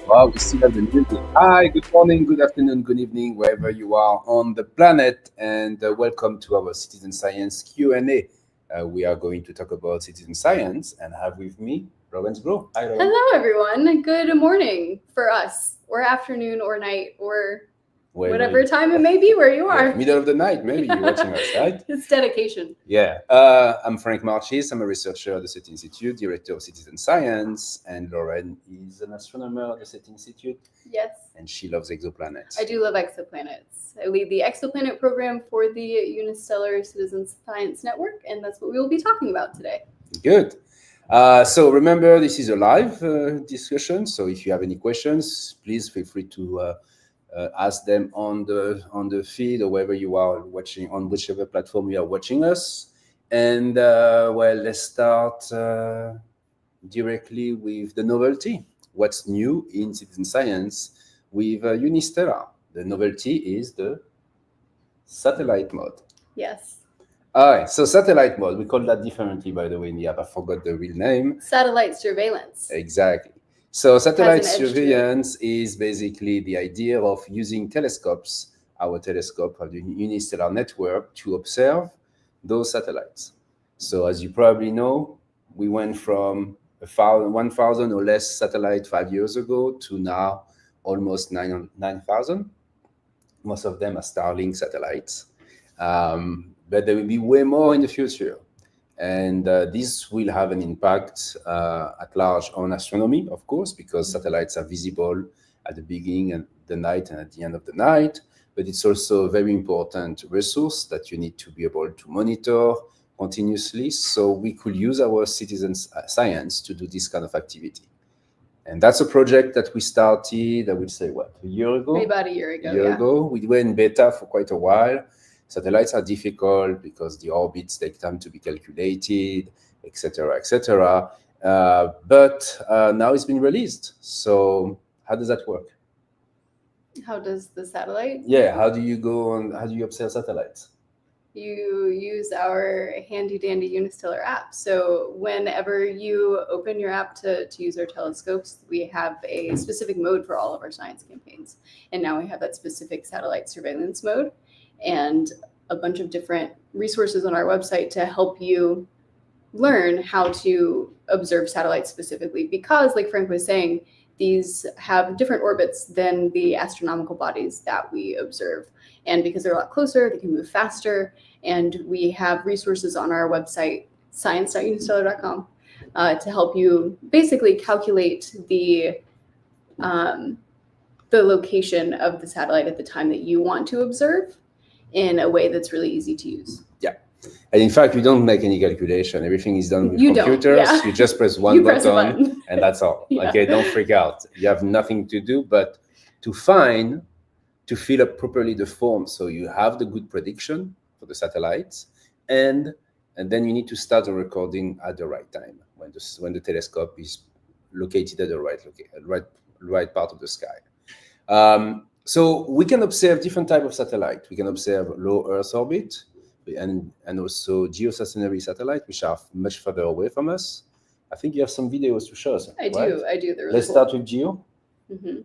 Wow, we still have the music. Hi, good morning, good afternoon, good evening, wherever you are on the planet, and welcome to our Citizen Science Q&A. We are going to talk about citizen science, and have with me Robin Sgro. Hi, Robin. Hello, everyone. Good morning for us, or afternoon, or night, or whatever time it may be where you are. Yeah, middle of the night, maybe you're watching us, right? It's dedication. Yeah, I'm Franck Marchis. I'm a researcher at the SETI Institute, director of citizen science, and Lauren is an astronomer at the SETI Institute. Yes. And she loves exoplanets. I do love exoplanets. I lead the Exoplanet program for the Unistellar Citizen Science Network, and that's what we will be talking about today. Good. So remember, this is a live discussion. So if you have any questions, please feel free to ask them on the feed or wherever you are watching, on whichever platform you are watching us. And well, let's start directly with the novelty. What's new in citizen science with Unistellar? The novelty is the satellite mode. Yes. All right, so satellite mode, we call that differently, by the way, in the app. I forgot the real name. Satellite surveillance. Exactly. So satellite surveillance is basically the idea of using telescopes, our telescope of the Unistellar network, to observe those satellites. So as you probably know, we went from 1,000 or less satellites 5 years ago to now almost 9,000. Most of them are Starlink satellites. But there will be way more in the future. And this will have an impact at large on astronomy, of course, because satellites are visible at the beginning of the night and at the end of the night. But it's also a very important resource that you need to be able to monitor continuously. So we could use our citizen science to do this kind of activity. And that's a project that we started, I would say, a year ago? Maybe about a year ago. We were in beta for quite a while. Satellites are difficult because the orbits take time to be calculated, etc., etc. But now it's been released. So how does that work? How does the satellite? Yeah, how do you observe satellites? You use our handy dandy Unistellar app. So whenever you open your app to use our telescopes, we have a specific mode for all of our science campaigns. And now we have that specific satellite surveillance mode and a bunch of different resources on our website to help you learn how to observe satellites specifically. Because, like Frank was saying, these have different orbits than the astronomical bodies that we observe. And because they're a lot closer, they can move faster. And we have resources on our website, science.unistellar.com, to help you basically calculate the location of the satellite at the time that you want to observe in a way that's really easy to use. Yeah. And in fact, you don't make any calculation. Everything is done with computers. Yeah. You just press one button and that's all. Yeah. Okay, don't freak out. You have nothing to do but to fill up properly the form so you have the good prediction for the satellites, and then you need to start the recording at the right time when the telescope is located at the right part of the sky. So we can observe different types of satellites. We can observe low Earth orbit and also geostationary satellites, which are much further away from us. I think you have some videos to show us. I do. They're really Let's start with geo. Mm-hmm.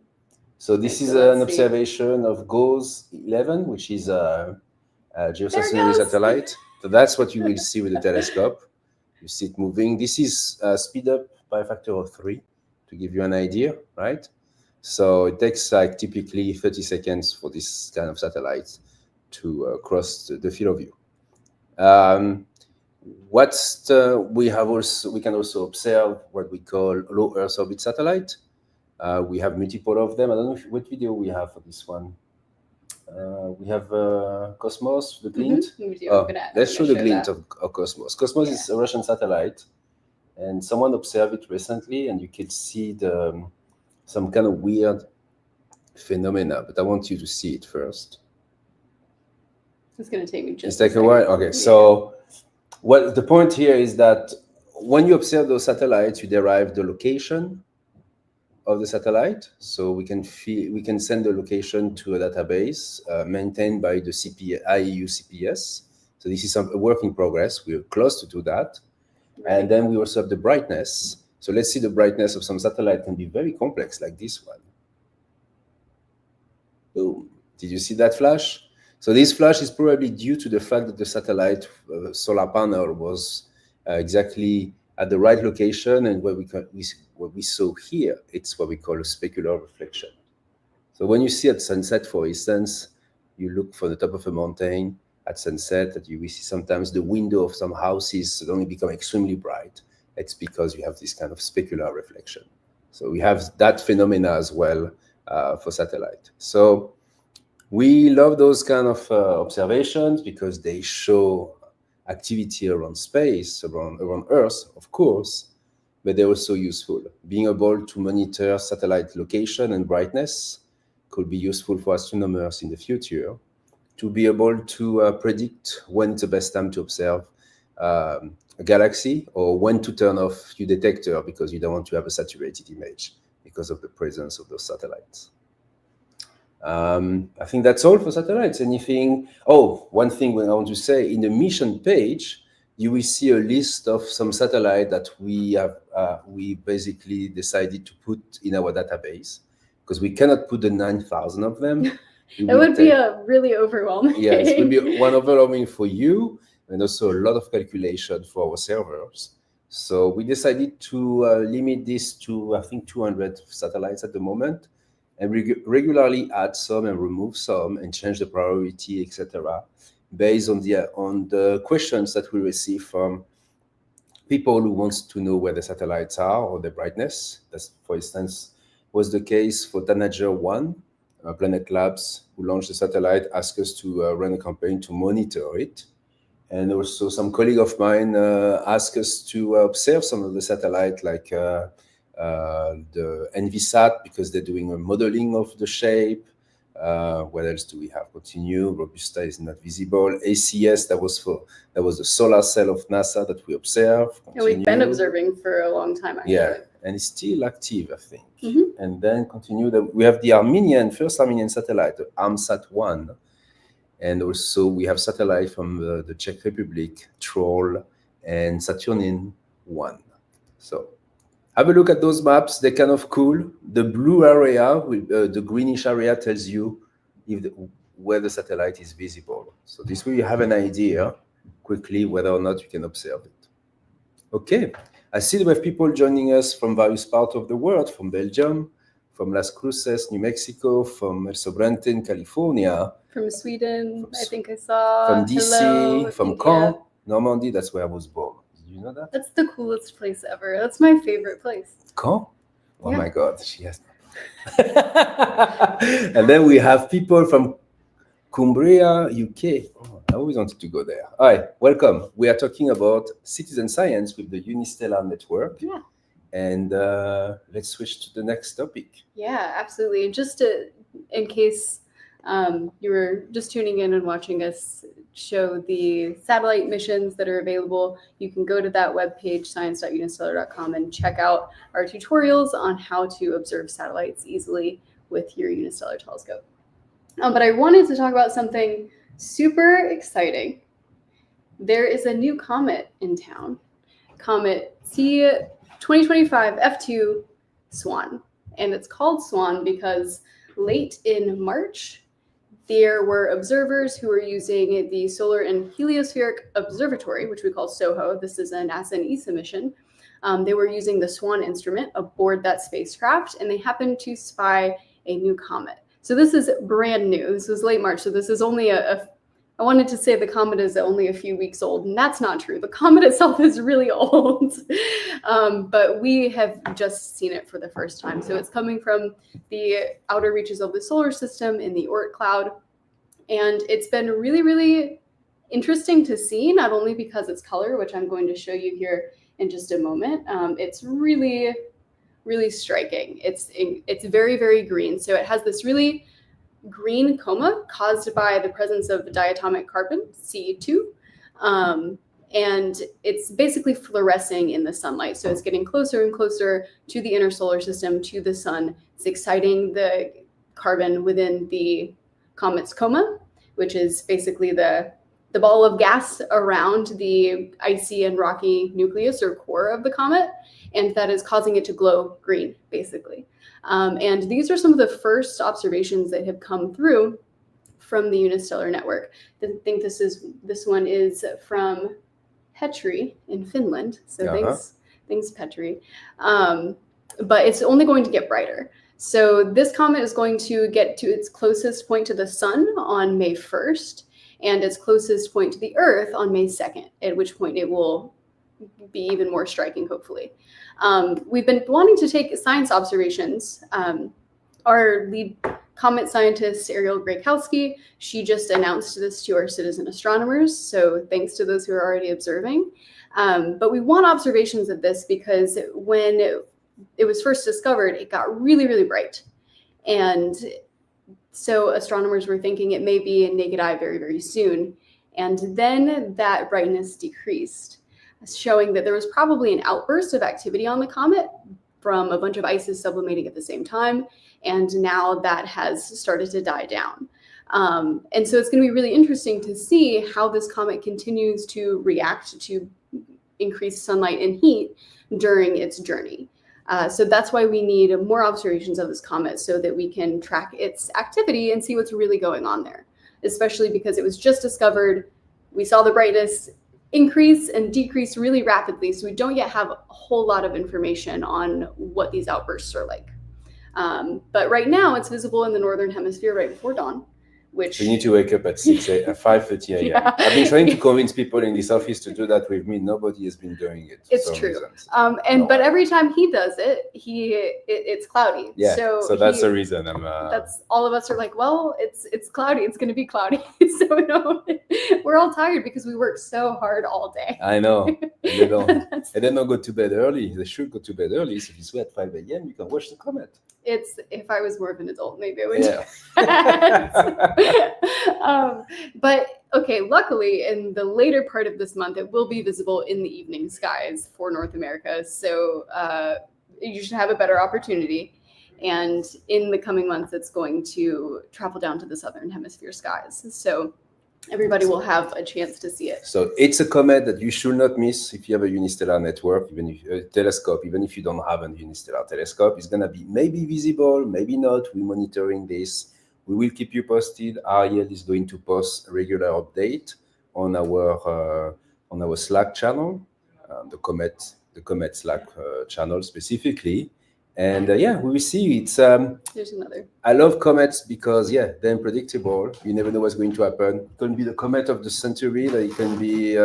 So this is an observation of GOES 11, which is a geostationary satellite. So that's what you will see with the telescope. You see it moving. This is speed up by a factor of 3 to give you an idea, right? So it takes like typically 30 seconds for this kind of satellites to cross the field of view. We can also observe what we call low Earth orbit satellite. We have multiple of them. I don't know what video we have for this one. We have Cosmos, the glint. Mm-hmm. Let's show the glint of Cosmos. Cosmos is a Russian satellite, and someone observed it recently, and you can see some kind of weird phenomena. But I want you to see it first. It's going to take me just. It's take a while. Okay, so what the point here is that when you observe those satellites, you derive the location of the satellite. So we can send the location to a database maintained by the IEU CPS. So this is a work in progress. We're close to do that. Right. And then we also have the brightness. So let's see, the brightness of some satellite can be very complex, like this one. Boom. Did you see that flash? So this flash is probably due to the fact that the satellite solar panel was exactly at the right location, and what we saw here, it's what we call a specular reflection. So when you see at sunset, for instance, you look for the top of a mountain at sunset, that you will see sometimes the window of some houses suddenly become extremely bright. It's because you have this kind of specular reflection. So we have that phenomena as well for satellite. So we love those kind of observations because they show activity around space, around Earth, of course, but they're also useful. Being able to monitor satellite location and brightness could be useful for astronomers in the future to be able to predict when it's the best time to observe a galaxy, or when to turn off your detector because you don't want to have a saturated image because of the presence of those satellites. I think that's all for satellites. Anything? Oh, one thing I want to say, in the mission page, you will see a list of some satellites that we basically decided to put in our database, because we cannot put the 9,000 of them. It would be really overwhelming. Yes, it would be one overwhelming for you, and also a lot of calculation for our servers. So we decided to limit this to, I think, 200 satellites at the moment, and regularly add some and remove some and change the priority, etc., based on the questions that we receive from people who wants to know where the satellites are or the brightness. That's, for instance, was the case for Tanager 1. Planet Labs, who launched the satellite, asked us to run a campaign to monitor it. And also some colleague of mine asked us to observe some of the satellite, like the NVSat, because they're doing a modeling of the shape. What else do we have? Continue. Robusta is not visible. ACS, that was the solar cell of NASA that we observed. And we've been observing for a long time, actually. Yeah, and it's still active, I think. Mm-hmm. And then continue. We have the first Armenian satellite, the ARMSAT-1. And also we have satellite from the Czech Republic, Troll, and Saturnin-1. So have a look at those maps. They're kind of cool. The blue area, the greenish area, tells you where the satellite is visible. So this way you have an idea quickly whether or not you can observe it. Okay, I see we have people joining us from various parts of the world, from Belgium, from Las Cruces, New Mexico, from El Sobrante, California. From Sweden, I think I saw. From DC, from Caen, Normandy, that's where I was born. Did you know that? That's the coolest place ever. That's my favorite place. Caen? Oh my God, she has. And then we have people from Cumbria, UK. Oh, I always wanted to go there. All right, welcome. We are talking about citizen science with the Unistellar network. Yeah. And let's switch to the next topic. Yeah, absolutely. Just in case you were just tuning in and watching us show the satellite missions that are available, you can go to that webpage, science.unistellar.com, and check out our tutorials on how to observe satellites easily with your Unistellar telescope. But I wanted to talk about something super exciting. There is a new comet in town, Comet C 2025 F2 SWAN. And it's called SWAN because late in March, there were observers who were using the Solar and Heliospheric Observatory, which we call SOHO. This is a NASA and ESA mission. They were using the SWAN instrument aboard that spacecraft, and they happened to spy a new comet. So this is brand new. This was late March, so this is only I wanted to say the comet is only a few weeks old, and that's not true. The comet itself is really old, but we have just seen it for the first time. So it's coming from the outer reaches of the solar system in the Oort cloud, and it's been really, really interesting to see, not only because its color, which I'm going to show you here in just a moment. It's really, really striking. It's very, very green. So it has this really green coma caused by the presence of diatomic carbon, C2, and it's basically fluorescing in the sunlight. So it's getting closer and closer to the inner solar system, to the sun. It's exciting the carbon within the comet's coma, which is basically the the ball of gas around the icy and rocky nucleus or core of the comet, and that is causing it to glow green, basically. And these are some of the first observations that have come through from the Unistellar network. I think this one is from Petri in Finland. So thanks Petri. But it's only going to get brighter. So this comet is going to get to its closest point to the sun on May 1st, and its closest point to the Earth on May 2nd, at which point it will be even more striking, hopefully. We've been wanting to take science observations. Our lead comet scientist, Ariel Graycowski, she just announced this to our citizen astronomers, so thanks to those who are already observing. But we want observations of this because when it was first discovered, it got really, really bright. And so astronomers were thinking it may be a naked eye very, very soon. And then that brightness decreased, showing that there was probably an outburst of activity on the comet from a bunch of ices sublimating at the same time. And now that has started to die down. And so it's going to be really interesting to see how this comet continues to react to increased sunlight and heat during its journey. So that's why we need more observations of this comet so that we can track its activity and see what's really going on there, especially because it was just discovered. We saw the brightness increase and decrease really rapidly, so we don't yet have a whole lot of information on what these outbursts are like. But right now it's visible in the northern hemisphere right before dawn, which... You need to wake up at 5:30 a.m. Yeah. I've been trying to convince people in this office to do that with me. Nobody has been doing it. It's true. But every time he does it, it's cloudy. Yeah, so that's the reason. That's all of us are like, well, it's cloudy. It's going to be cloudy. So no, we're all tired because we work so hard all day. I know. They don't go to bed early. They should go to bed early. So if you sleep at 5 a.m., you can watch the comet. If I was more of an adult, maybe I would. Yeah. But okay, luckily in the later part of this month, it will be visible in the evening skies for North America. So you should have a better opportunity. And in the coming months, it's going to travel down to the southern hemisphere skies. So everybody will have a chance to see it. So it's a comet that you should not miss if you have a unistellar network, even if a telescope, even if you don't have a unistellar telescope. It's going to be maybe visible, maybe not. We're monitoring this. We will keep you posted. Ariel is going to post a regular update on our Slack channel, the Comet Slack channel specifically. And we will see. There's another. I love comets because they're unpredictable. You never know what's going to happen. It can be the comet of the century. That it can be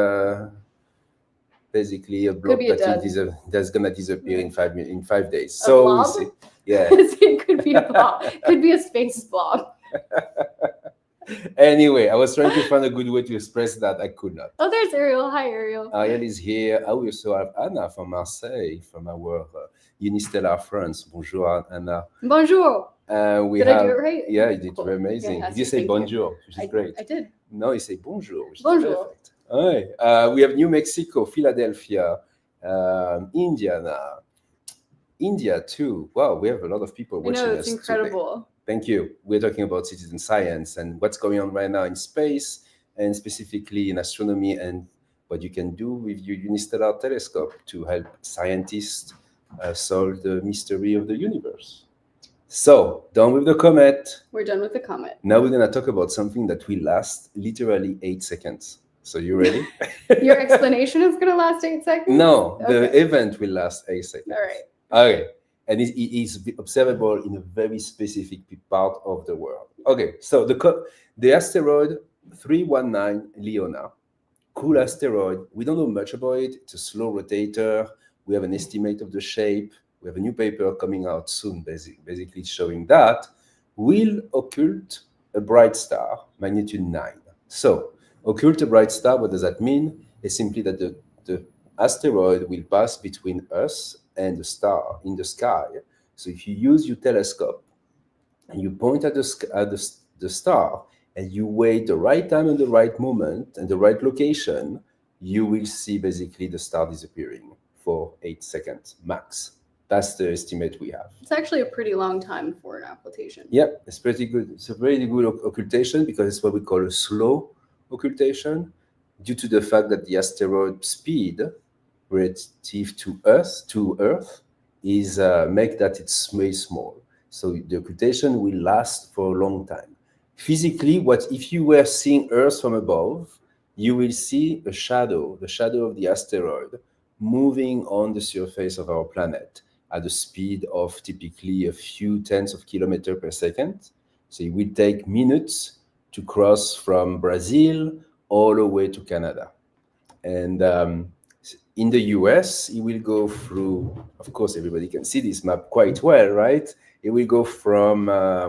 basically a blob that's gonna disappear in 5 days. So we'll see. Yeah. It could be a blob. Could be a space blob. Anyway, I was trying to find a good way to express that. I could not. Oh, there's Ariel. Hi, Ariel. Ariel is here. I also have Anna from Marseille, from our Unistellar friends. Bonjour, Anna. Bonjour. Did I do it right? Yeah, you did. Cool. Amazing. Yeah, you say bonjour, which is great. I did. No, you say bonjour, which bonjour. is perfect. All right. We have New Mexico, Philadelphia, Indiana, India too. Wow, we have a lot of people watching us. It's incredible. Today. Thank you. We're talking about citizen science and what's going on right now in space, and specifically in astronomy, and what you can do with your unistellar telescope to help scientists solve the mystery of the universe. So, done with the comet. We're done with the comet. Now we're going to talk about something that will last literally 8 seconds. So, you ready? Your explanation is going to last 8 seconds? No, the event will last 8 seconds. All right. Okay. And it is observable in a very specific part of the world. Okay, so the asteroid 319 Leona, cool asteroid. We don't know much about it. It's a slow rotator. We have an estimate of the shape. We have a new paper coming out soon, basically showing that will occult a bright star, magnitude 9. So, occult a bright star, what does that mean? It's simply that the asteroid will pass between us and the star in the sky. So if you use your telescope and you point at the star and you wait the right time and the right moment and the right location, you will see basically the star disappearing for 8 seconds max. That's the estimate we have. It's actually a pretty long time for an occultation. Yeah, it's pretty good. It's a very good occultation because it's what we call a slow occultation due to the fact that the asteroid speed relative to Earth is make that it's very small. So the occultation will last for a long time. Physically, if you were seeing Earth from above, you will see the shadow of the asteroid moving on the surface of our planet at a speed of typically a few tens of kilometers per second. So it will take minutes to cross from Brazil all the way to Canada. And in the US, it will go through, of course, everybody can see this map quite well, right? It will go from I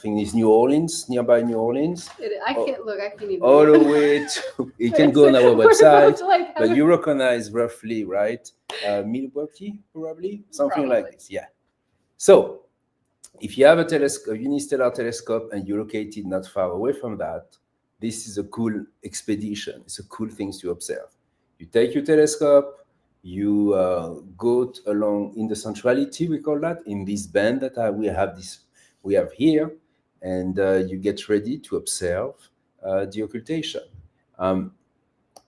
think is New Orleans, nearby New Orleans. I can't even. All the way to, it can go on our website, but you recognize roughly, right? Milwaukee, probably, something like this, yeah. So if you have a unistellar telescope and you're located not far away from that, this is a cool expedition. It's a cool thing to observe. You take your telescope, you go along in the centrality, we call that, in this band that we have here, and you get ready to observe the occultation.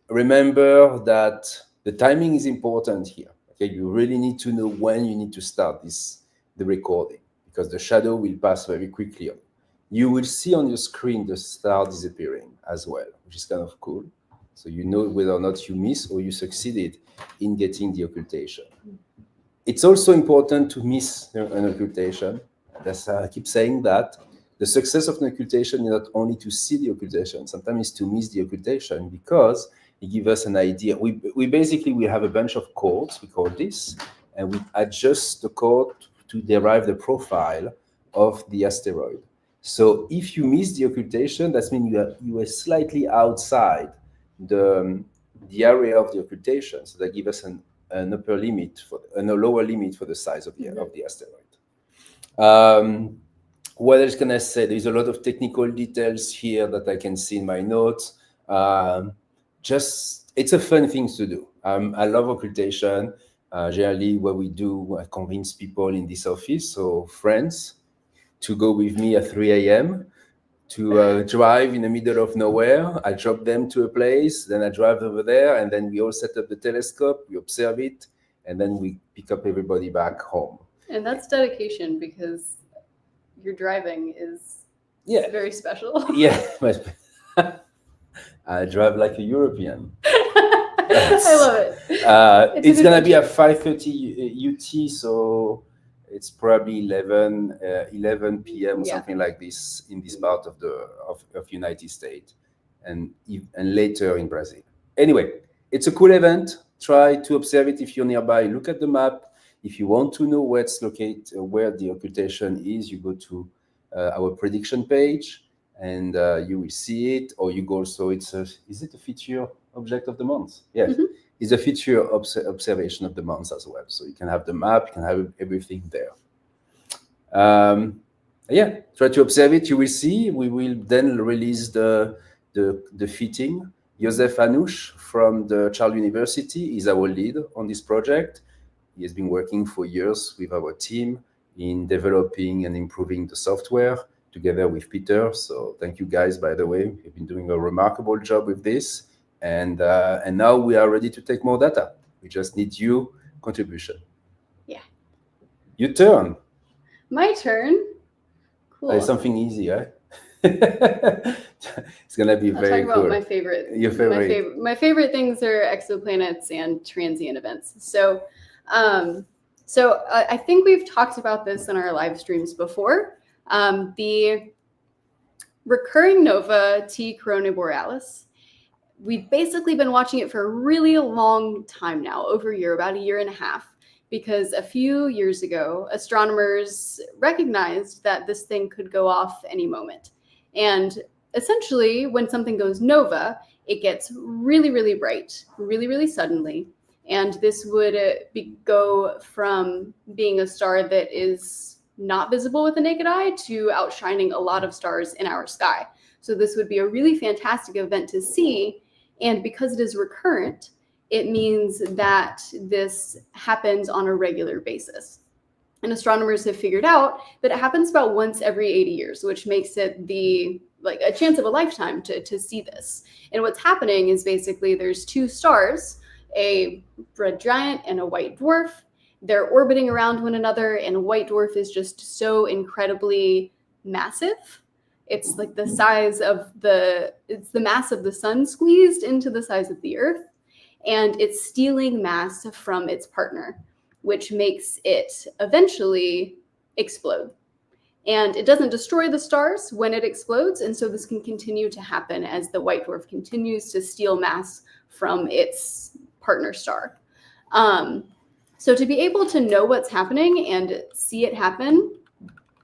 Remember that the timing is important here. Okay, you really need to know when you need to start the recording, because the shadow will pass very quickly. You will see on your screen the star disappearing as well, which is kind of cool. So you know whether or not you miss or you succeeded in getting the occultation. It's also important to miss an occultation. I keep saying that. The success of an occultation is not only to see the occultation, sometimes it's to miss the occultation, because it gives us an idea. We basically have a bunch of chords, we call this, and we adjust the chord to derive the profile of the asteroid. So if you miss the occultation, that means you are slightly outside the area of the occultation. So that gives us an upper limit and a lower limit for the size of the asteroid. What else can I say? There's a lot of technical details here that I can see in my notes. It's a fun thing to do. I love occultation. Generally, what we do, I convince people in this office, so friends, to go with me at 3 a.m. to drive in the middle of nowhere. I drop them to a place, then I drive over there, and then we all set up the telescope, we observe it, and then we pick up everybody back home. And that's dedication, because your driving is very special. Yeah, I drive like a European. I love it. It's going to be at 5:30 UT, so it's probably 11 p.m. or something like this in this part of United States, and later in Brazil. Anyway, it's a cool event. Try to observe it if you're nearby. Look at the map. If you want to know where it's located, where the occultation is, you go to our prediction page, and you will see it. Or you go also. Is it a feature object of the month? Yeah. Mm-hmm. It's a feature observation of the month as well. So you can have the map, you can have everything there. Try to observe it. You will see. We will then release the fitting. Joseph Anoush from the Charles University is our lead on this project. He has been working for years with our team in developing and improving the software together with Peter. So thank you guys, by the way. You've been doing a remarkable job with this. And now we are ready to take more data. We just need your contribution. Yeah. Your turn. My turn. Cool. It's something easy, right? It's gonna be very cool. I'll talk about my favorite. Your favorite. My favorite things are exoplanets and transient events. So I think we've talked about this in our live streams before. The recurring nova T Coronae Borealis. We've basically been watching it for a really long time now, over a year, about a year and a half, because a few years ago, astronomers recognized that this thing could go off any moment. And essentially, when something goes nova, it gets really, really bright, really, really suddenly. And this would go from being a star that is not visible with the naked eye to outshining a lot of stars in our sky. So this would be a really fantastic event to see. And because it is recurrent, it means that this happens on a regular basis. And astronomers have figured out that it happens about once every 80 years, which makes it the like a chance of a lifetime to see this. And what's happening is basically there's two stars, a red giant and a white dwarf. They're orbiting around one another, and a white dwarf is just so incredibly massive. It's like the size of it's the mass of the sun squeezed into the size of the Earth, and it's stealing mass from its partner, which makes it eventually explode. And it doesn't destroy the stars when it explodes, and so this can continue to happen as the white dwarf continues to steal mass from its partner star. So to be able to know what's happening and see it happen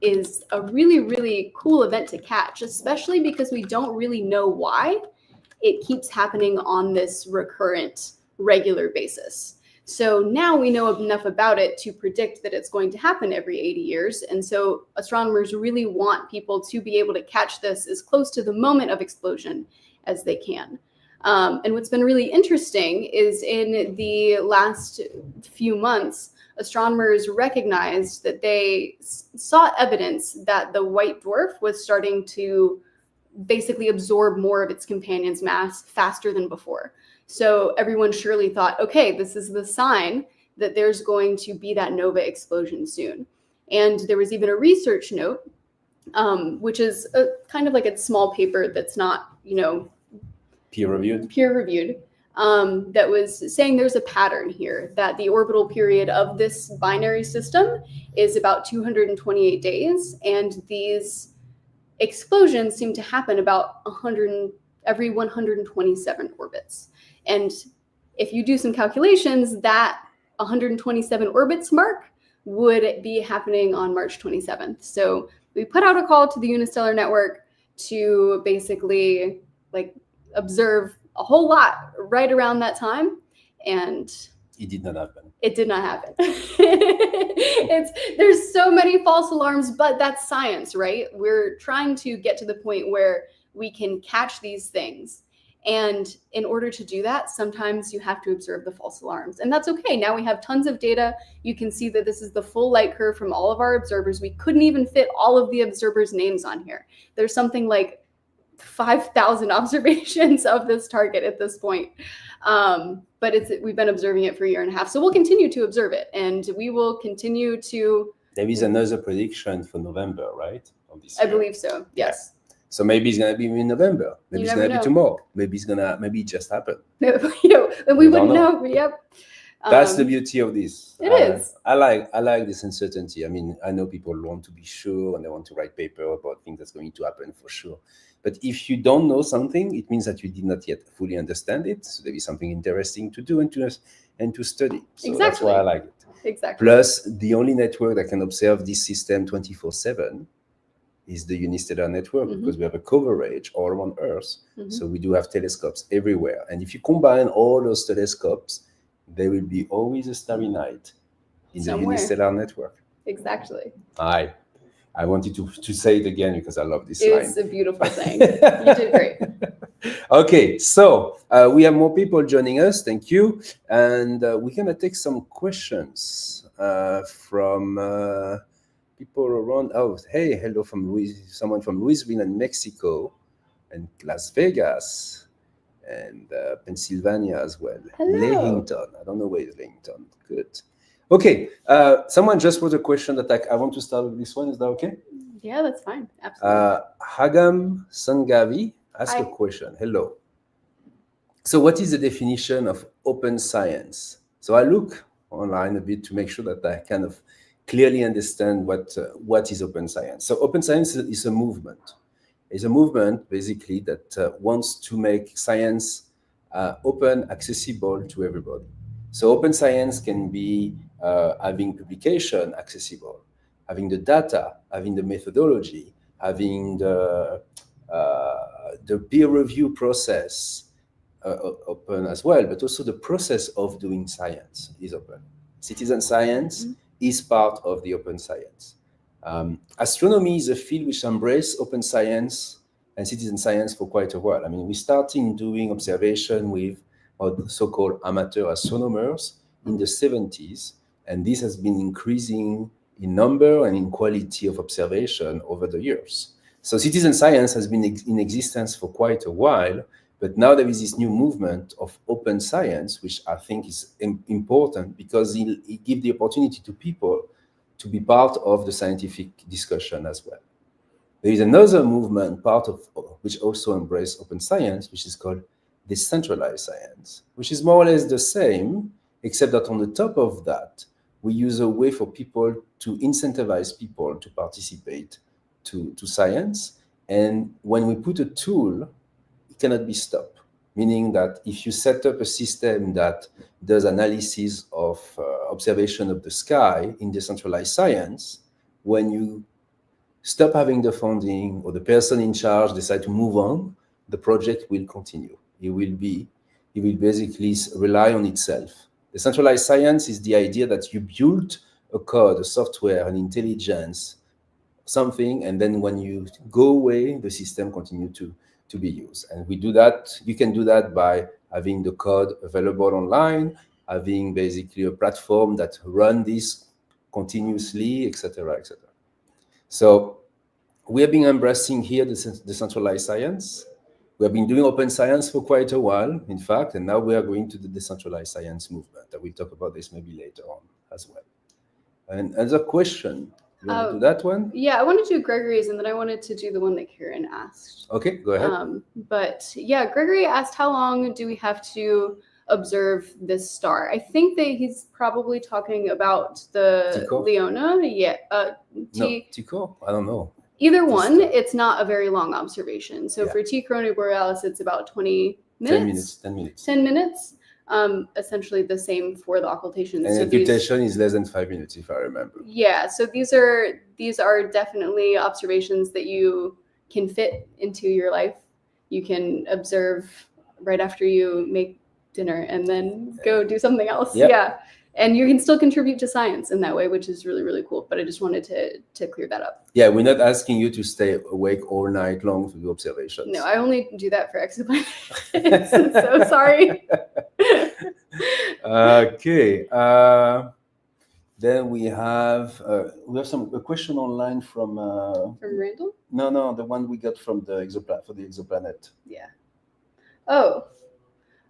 is a really, really cool event to catch, especially because we don't really know why it keeps happening on this recurrent, regular basis. So now we know enough about it to predict that it's going to happen every 80 years. And so astronomers really want people to be able to catch this as close to the moment of explosion as they can. And what's been really interesting is in the last few months, astronomers recognized that they saw evidence that the white dwarf was starting to basically absorb more of its companion's mass faster than before. So everyone surely thought, okay, this is the sign that there's going to be that nova explosion soon. And there was even a research note, which is kind of like a small paper that's not, peer-reviewed, that was saying there's a pattern here, that the orbital period of this binary system is about 228 days, and these explosions seem to happen about every 127 orbits. And if you do some calculations, that 127 orbits mark would be happening on March 27th. So we put out a call to the Unistellar network to basically observe a whole lot right around that time, and it did not happen. It did not happen. There's so many false alarms, but that's science, right? We're trying to get to the point where we can catch these things. And in order to do that, sometimes you have to observe the false alarms. And that's okay. Now we have tons of data. You can see that this is the full light curve from all of our observers. We couldn't even fit all of the observers' names on here. There's something like 5,000 observations of this target at this point. But we've been observing it for a year and a half. So we'll continue to observe it, and we will continue to... There is another prediction for November, right? Of this year. I believe so, yes. Yeah. So maybe it's going to be in November. Maybe it's going to be tomorrow. Maybe it just happened. We wouldn't know. Yep. That's the beauty of this. It is. I like this uncertainty. I mean, I know people want to be sure and they want to write paper about things that's going to happen for sure. But if you don't know something, it means that you did not yet fully understand it. So there is something interesting to do and to study. So that's why I like it. Exactly. Plus, the only network that can observe this system 24/7 is the Unistellar network, because we have a coverage all around Earth. So we do have telescopes everywhere. And if you combine all those telescopes, there will be always a starry night in the Unistellar network. Exactly. I wanted to say it again because I love this line. It's a beautiful thing. You did great. Okay, so we have more people joining us. Thank you. And we're going to take some questions from people around. Oh, hey, hello from someone from Louisville and Mexico, and Las Vegas, and Pennsylvania as well. Hello. Lehighton. I don't know where is Lehighton. Good. Okay, someone just wrote a question that I want to start with this one. Is that okay? Yeah, that's fine. Absolutely. Hagam Sangavi asked a question. Hello. So what is the definition of open science? So I look online a bit to make sure that I kind of clearly understand what is open science. So open science is a movement. It's a movement basically that wants to make science open, accessible to everybody. So open science can be having publication accessible, having the data, having the methodology, having the peer review process open as well, but also the process of doing science is open. Citizen science is part of the open science. Astronomy is a field which embraces open science and citizen science for quite a while. I mean, we started doing observation with so-called amateur astronomers in the 70s, and this has been increasing in number and in quality of observation over the years. So citizen science has been in existence for quite a while, but now there is this new movement of open science, which I think is important because it gives the opportunity to people to be part of the scientific discussion as well. There is another movement, which also embraces open science, which is called decentralized science, which is more or less the same, except that on the top of that, we use a way for people to incentivize people to participate to science. And when we put a tool, it cannot be stopped, meaning that if you set up a system that does analysis of observation of the sky in decentralized science, when you stop having the funding or the person in charge decide to move on, the project will continue. It will basically rely on itself. Decentralized science is the idea that you build a code, a software, an intelligence, something, and then when you go away, the system continue to be used. And we do that. You can do that by having the code available online, having basically a platform that run this continuously, etc., etc. So we have been embracing here the decentralized science. We have been doing open science for quite a while, in fact, and now we are going to the decentralized science movement. I will talk about this maybe later on as well. And another question. You want to do that one? Yeah, I want to do Gregory's, and then I wanted to do the one that Karen asked. Okay, go ahead. But yeah, Gregory asked, how long do we have to observe this star? I think that he's probably talking about the Tycho? Leona. Yeah. No, Tycho? I don't know. Either one, it's not a very long observation. So for T Coronae Borealis, it's about 20 minutes. 10 minutes. 10 minutes. Essentially the same for the occultation. And so occultation is less than 5 minutes, if I remember. Yeah, so these are definitely observations that you can fit into your life. You can observe right after you make dinner and then go do something else. Yep. Yeah. And you can still contribute to science in that way, which is really, really cool. But I just wanted to clear that up. Yeah, we're not asking you to stay awake all night long to do observations. No, I only do that for Exoplanet. So sorry. Okay. Then we have a question online from Randall? No, the one we got from the exoplanet. Yeah. Oh,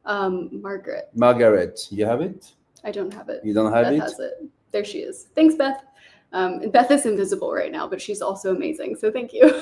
Margaret. Margaret, you have it? I don't have it. You don't have Beth it? has it. There she is. Thanks, Beth. And Beth is invisible right now, but she's also amazing. So thank you.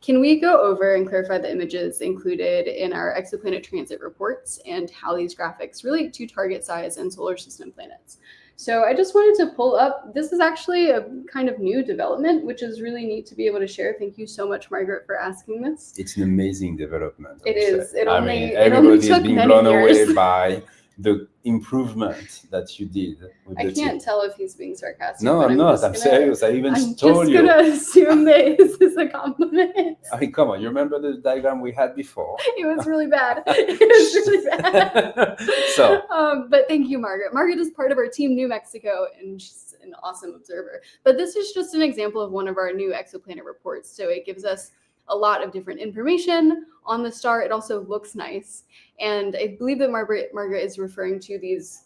Can we go over and clarify the images included in our exoplanet transit reports and how these graphics relate to target size and solar system planets? So I just wanted to pull up, this is actually a kind of new development, which is really neat to be able to share. Thank you so much, Margaret, for asking this. It's an amazing development. It is. Everybody is being blown away by the improvement that you did. I can't tell if he's being sarcastic. No, I'm not. I'm serious. I even told you. I'm just going to assume that this is a compliment. I mean, come on. You remember the diagram we had before? It was really bad. It was really bad. So, but thank you, Margaret. Margaret is part of our team New Mexico, and she's an awesome observer. But this is just an example of one of our new exoplanet reports. So it gives us a lot of different information on the star. It also looks nice. And I believe that Margaret is referring to these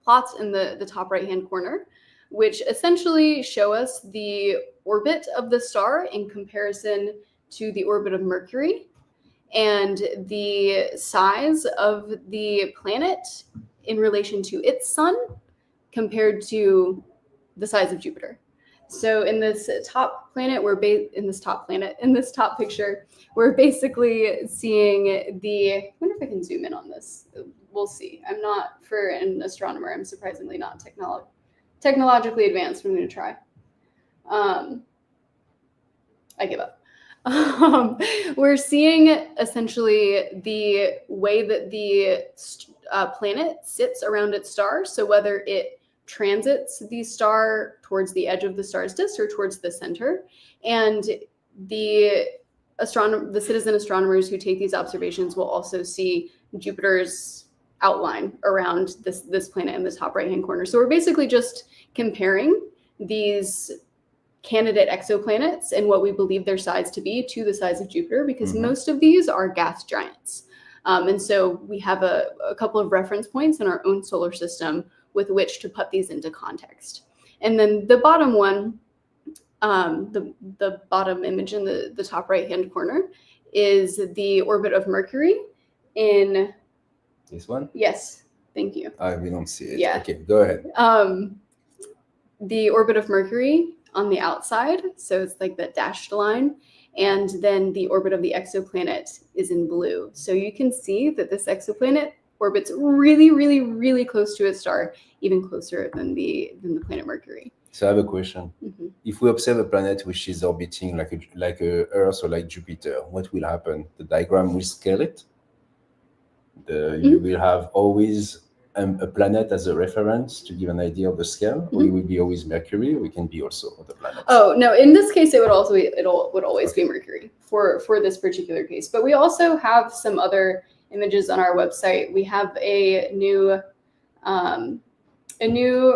plots in the top right-hand corner, which essentially show us the orbit of the star in comparison to the orbit of Mercury and the size of the planet in relation to its sun compared to the size of Jupiter. So in this top planet, in this top picture, we're basically seeing I wonder if I can zoom in on this. We'll see. I'm not, for an astronomer, I'm surprisingly not technologically advanced. I'm going to try. I give up. We're seeing essentially the way that the planet sits around its star. So whether it transits the star towards the edge of the star's disk or towards the center. And the citizen astronomers who take these observations will also see Jupiter's outline around this planet in the top right-hand corner. So we're basically just comparing these candidate exoplanets and what we believe their size to be to the size of Jupiter, because most of these are gas giants. And so we have a couple of reference points in our own solar system with which to put these into context. And then the bottom one the bottom image in the top right-hand corner is the orbit of Mercury in... This one? Yes, thank you. We don't see it. Yeah. Okay, go ahead. The orbit of Mercury on the outside, so it's like that dashed line, and then the orbit of the exoplanet is in blue. So you can see that this exoplanet orbits really, really, really close to its star, even closer than the planet Mercury. So I have a question. Mm-hmm. If we observe a planet which is orbiting like a Earth or like Jupiter, what will happen? The diagram will scale it. You will have always a planet as a reference to give an idea of the scale, or it will be always Mercury. We can be also other planets. Oh no! In this case, it would always be Mercury for this particular case. But we also have some other images on our website. We have a new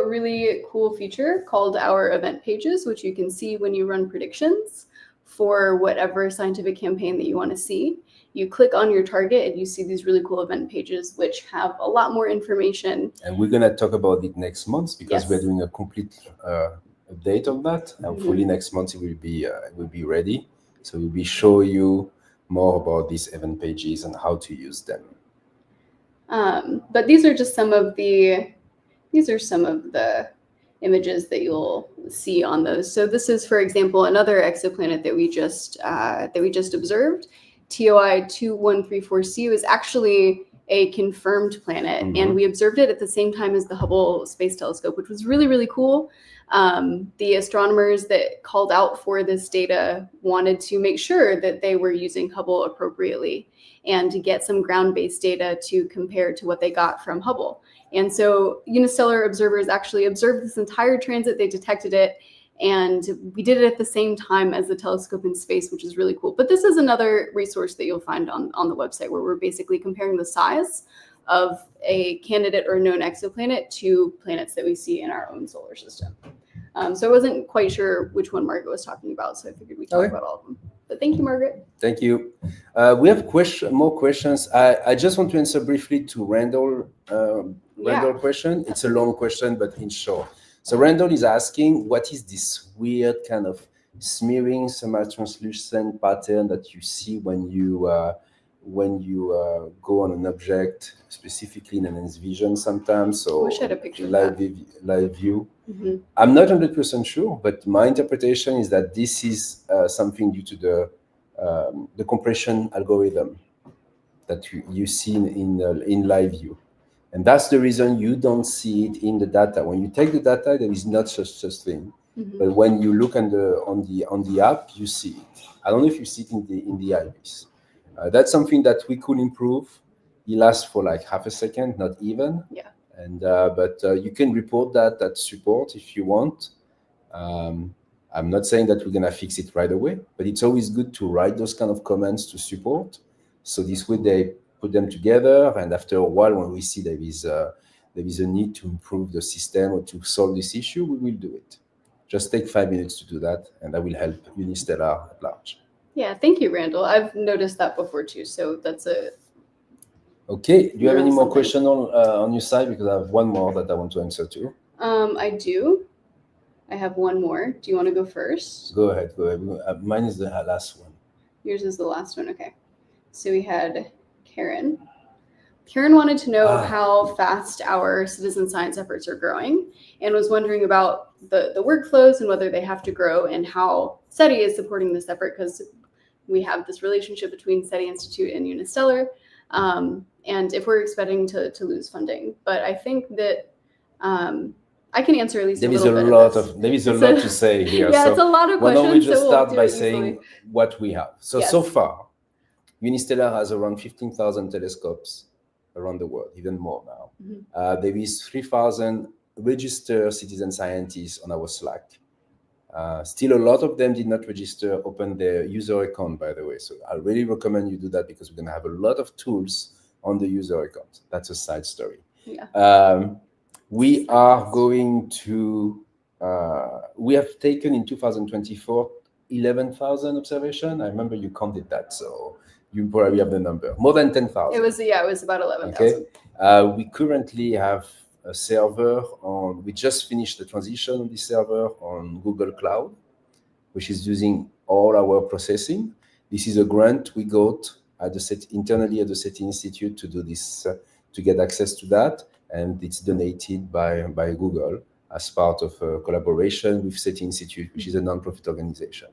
really cool feature called our event pages, which you can see when you run predictions for whatever scientific campaign that you want to see. You click on your target and you see these really cool event pages, which have a lot more information. And we're going to talk about it next month because we're doing a complete update of that. Hopefully next month it will be ready. So we'll be showing you more about these event pages and how to use them. But these are just some of the images that you'll see on those. So this is, for example, another exoplanet that we just observed. TOI 2134C was actually a confirmed planet, and we observed it at the same time as the Hubble Space Telescope, which was really, really cool. The astronomers that called out for this data wanted to make sure that they were using Hubble appropriately and to get some ground-based data to compare to what they got from Hubble. And so Unistellar observers actually observed this entire transit. They detected it, and we did it at the same time as the telescope in space, which is really cool. But this is another resource that you'll find on the website where we're basically comparing the size of a candidate or known exoplanet to planets that we see in our own solar system. So I wasn't quite sure which one Margaret was talking about, so I figured we'd talk about all of them. But thank you, Margaret. Thank you. We have more questions. I just want to answer briefly to Randall question. It's a long question, but in short. So Randall is asking, what is this weird kind of smearing semi-translucent pattern that you see when you go on an object, specifically in an NS vision sometimes? So I wish I had a picture live view. I'm not 100% sure, but my interpretation is that this is something due to the compression algorithm that you see in live view. And that's the reason you don't see it in the data. When you take the data, there is not such thing. But when you look on the app, you see it. I don't know if you see it in the IBIS. That's something that we could improve. It lasts for like half a second, not even. Yeah. And but you can report that at support if you want. I'm not saying that we're gonna fix it right away, but it's always good to write those kind of comments to support. So this way they put them together, and after a while, when we see there is a need to improve the system or to solve this issue, we will do it. Just take 5 minutes to do that, and that will help Unistellar at large. Yeah, thank you, Randall. I've noticed that before too, so that's a... Okay, do you have any more questions on your side? Because I have one more that I want to answer to. I do. I have one more. Do you want to go first? Go ahead. Mine is the last one. Yours is the last one, okay. So we had Karen. Karen wanted to know how fast our citizen science efforts are growing and was wondering about the workflows and whether they have to grow and how SETI is supporting this effort, because we have this relationship between SETI Institute and Unistellar, and if we're expecting to lose funding. But I think that I can answer at least a little bit. There is a lot to say here. Yeah, so it's a lot of questions. Why don't we just start by saying what we have? So far, Unistellar has around 15,000 telescopes around the world, even more now. There is 3,000 registered citizen scientists on our Slack. Still, a lot of them did not open their user account, by the way. So I really recommend you do that, because we're going to have a lot of tools on the user account. That's a side story. Yeah. We are going to, we have taken in 2024, 11,000 observations. I remember you counted that, so you probably have the number. More than 10,000. It was about 11,000. Okay. We currently have a server we just finished the transition of the server on Google Cloud. which is using all our processing. This is a grant we got internally at the SETI Institute to do this, to get access to that, and it's donated by Google as part of a collaboration with SETI Institute, which is a non-profit organization.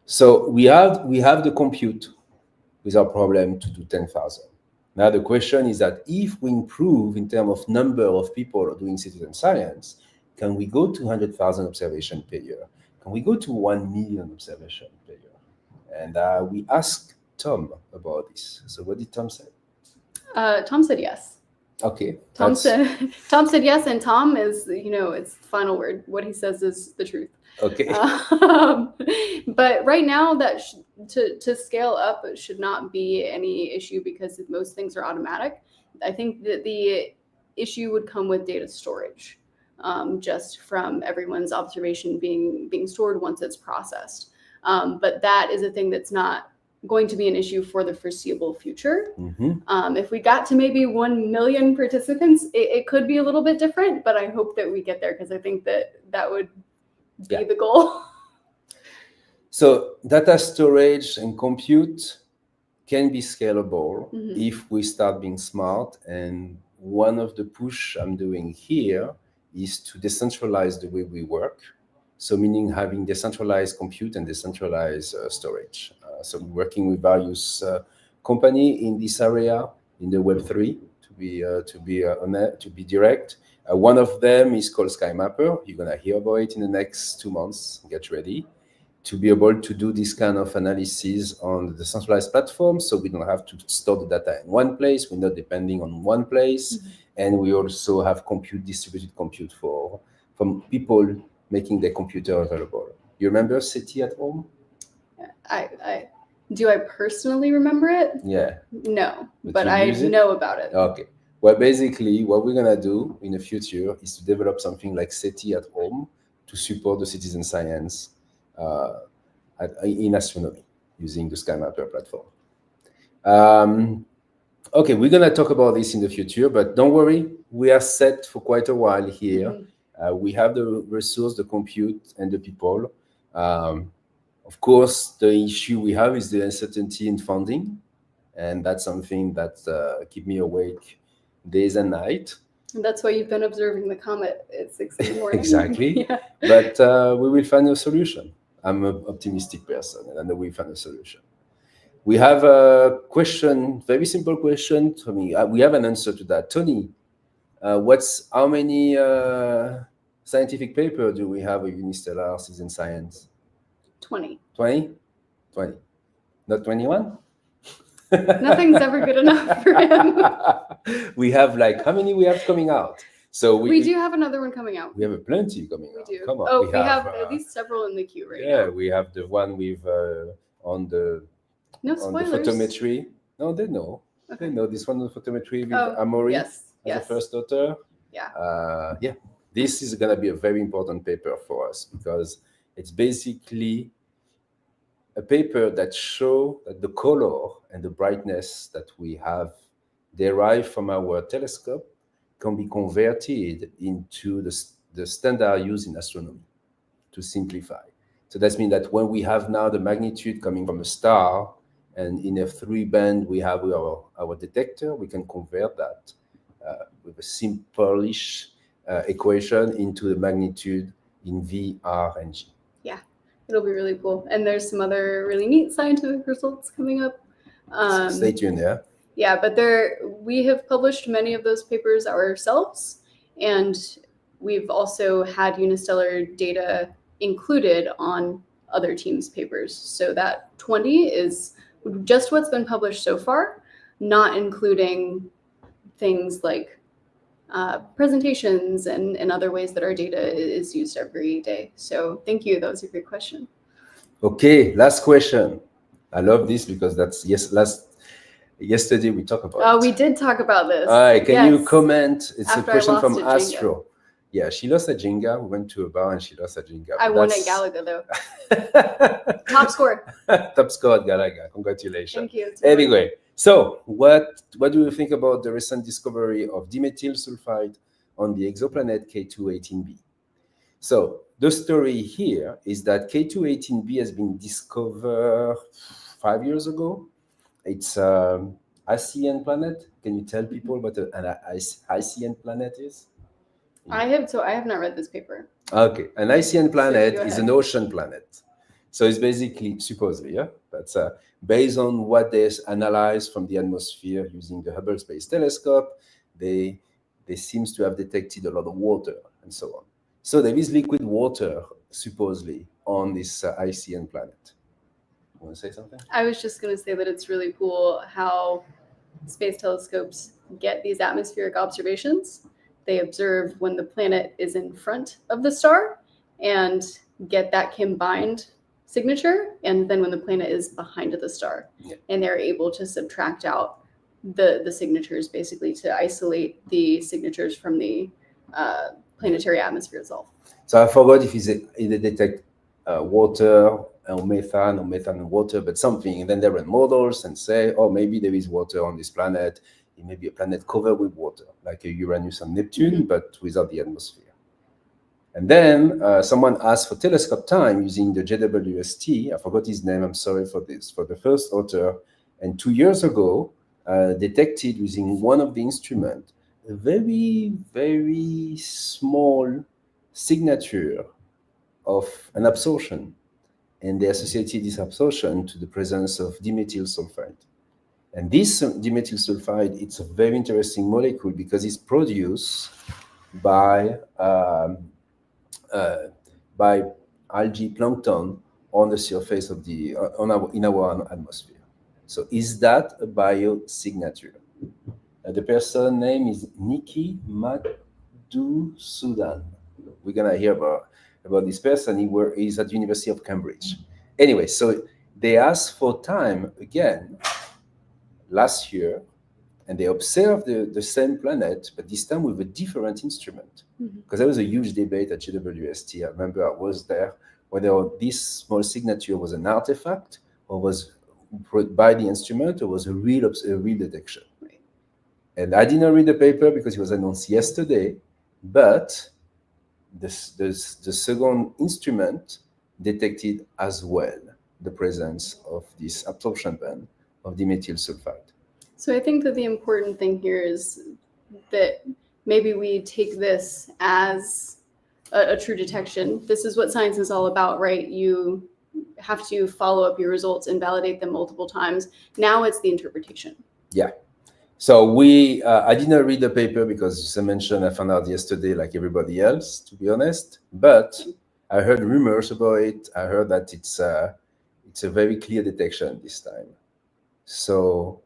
So we have the compute with our problem to do 10,000. Now the question is that if we improve in terms of number of people doing citizen science, can we go to 100,000 observations per year? Can we go to 1 million observations per year? And we asked Tom about this. So what did Tom say? Tom said yes. Okay. Tom said yes, and Tom is, it's the final word. What he says is the truth. Okay. But right now, that to scale up should not be any issue because most things are automatic. I think that the issue would come with data storage, just from everyone's observation being stored once it's processed. But that is a thing that's not going to be an issue for the foreseeable future. Mm-hmm. If we got to maybe 1 million participants, it could be a little bit different, but I hope that we get there because I think that would be the goal. So data storage and compute can be scalable if we start being smart. And one of the push I'm doing here is to decentralize the way we work. So meaning having decentralized compute and decentralized storage. So we're working with various companies in this area, in the Web3, to be direct. One of them is called SkyMapper. You're gonna hear about it in the next 2 months. Get ready to be able to do this kind of analysis on the decentralized platform. So we don't have to store the data in one place. We're not depending on one place. And we also have distributed compute from people making their computer available. You remember SETI at home? Do I personally remember it? Yeah. No, but I know about it. Okay. Well, basically, what we're going to do in the future is to develop something like SETI at home to support the citizen science in astronomy using the SkyMapper platform. Okay, we're going to talk about this in the future, but don't worry, we are set for quite a while here. We have the resource, the compute, and the people. Of course, the issue we have is the uncertainty in funding, and that's something that keeps me awake days and night. And that's why you've been observing the comet at 6 in the morning. Exactly. Yeah. But we will find a solution. I'm an optimistic person, and I know we'll find a solution. We have a question, very simple question to me. We have an answer to that. Tony, how many scientific papers do we have at Unistellar Citizen Science? 20. 20? 20. Not 21? Nothing's ever good enough for him. We have how many we have coming out? So we do have another one coming out. We have a plenty coming out. We do. Come on. Oh, we have at least several in the queue right now. Yeah, we have the one with on the photometry. No, they know. Okay. They know this one on photometry with Amaury as the first author. Yeah. Yeah. This is going to be a very important paper for us because it's basically a paper that shows that the color and the brightness that we have derived from our telescope can be converted into the standard used in astronomy, to simplify. So that means that when we have now the magnitude coming from a star, and in a 3-band we have our detector, we can convert that with a simple-ish equation into the magnitude in V, R, and G. Yeah, it'll be really cool. And there's some other really neat scientific results coming up. Stay tuned, yeah. Yeah, but we have published many of those papers ourselves, and we've also had Unistellar data included on other teams' papers. So that 20 is just what's been published so far, not including things like presentations and other ways that our data is used every day. So thank you. That was a great question. Okay, last question. I love this because that's yesterday we talked about it. Oh, we did talk about this. All right, can you comment? It's After a question from Jenga. Astro. Yeah, she lost a Jenga. We went to a bar and she lost a Jenga. I won at Galaga though. Top score. Top score at Galaga. Congratulations. Thank you. Anyway, so what do you think about the recent discovery of dimethyl sulfide on the exoplanet K2-18b? So the story here is that K2-18b has been discovered 5 years ago. It's an Icean planet. Can you tell people what an Icean planet is? I have not read this paper. Okay, an Icean planet is an ocean planet. So it's basically, supposedly, that's based on what they analyzed from the atmosphere using the Hubble Space Telescope, they seems to have detected a lot of water and so on. So there is liquid water, supposedly, on this Icean planet. You want to say something? I was just going to say that it's really cool how space telescopes get these atmospheric observations. They observe when the planet is in front of the star and get that combined signature, and then when the planet is behind the star, and they're able to subtract out the signatures, basically to isolate the signatures from the planetary atmosphere itself. So I forgot if they detect water or methane and water, but something, and then they run models and say, oh, maybe there is water on this planet. It may be a planet covered with water, like a Uranus and Neptune, but without the atmosphere. And then someone asked for telescope time using the JWST. I forgot his name, I'm sorry for this, for the first author. And 2 years ago, detected using one of the instruments a very, very small signature of an absorption. And they associated this absorption to the presence of dimethyl sulfide. And this dimethyl sulfide, it's a very interesting molecule because it's produced by algae plankton on the surface of the in our atmosphere. So is that a biosignature? The person name is Nikki Madhusudan. We're gonna hear about this person. He's at the University of Cambridge. Anyway, so they asked for time again last year, and they observed the same planet, but this time with a different instrument. Because there was a huge debate at GWST. I remember I was there, whether this small signature was an artifact or was by the instrument or was a real detection. Right. And I didn't read the paper because it was announced yesterday, but the second instrument detected as well the presence of this absorption band of dimethyl sulfide. So I think that the important thing here is that maybe we take this as a true detection. This is what science is all about, right? You have to follow up your results and validate them multiple times. Now it's the interpretation. Yeah. So I didn't read the paper because, as I mentioned, I found out yesterday, like everybody else, to be honest. But I heard rumors about it. I heard that it's a very clear detection this time. So,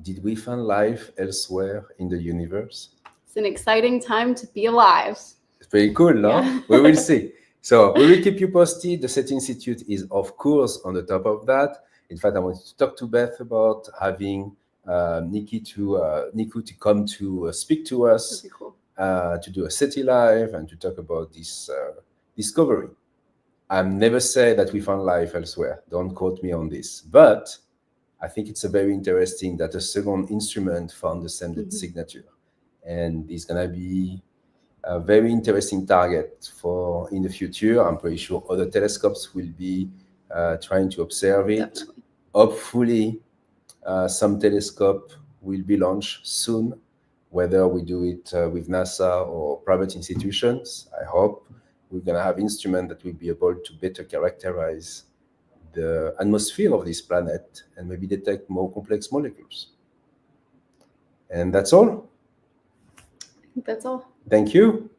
did we find life elsewhere in the universe? It's an exciting time to be alive. It's pretty cool, no? Yeah. We will see. So we will keep you posted. The SETI Institute is, of course, on the top of that. In fact, I wanted to talk to Beth about having Niku to come to speak to us, that'd be cool. To do a SETI Live and to talk about this discovery. I've never said that we found life elsewhere. Don't quote me on this. But I think it's a very interesting that a second instrument found the same signature. And it's going to be a very interesting target for in the future. I'm pretty sure other telescopes will be trying to observe it. Definitely. Hopefully, some telescope will be launched soon, whether we do it with NASA or private institutions. I hope we're going to have instruments that will be able to better characterize the atmosphere of this planet and maybe detect more complex molecules. And that's all. That's all. Thank you.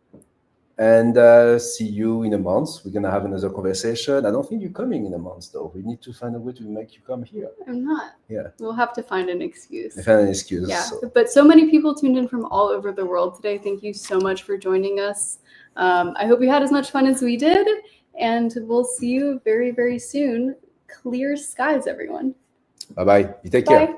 And see you in a month. We're going to have another conversation. I don't think you're coming in a month, though. We need to find a way to make you come here. I'm not. Yeah. We'll have to find an excuse. Find an excuse. Yeah. So. But so many people tuned in from all over the world today. Thank you so much for joining us. I hope you had as much fun as we did. And we'll see you very, very soon. Clear skies, everyone. Bye-bye. You take care.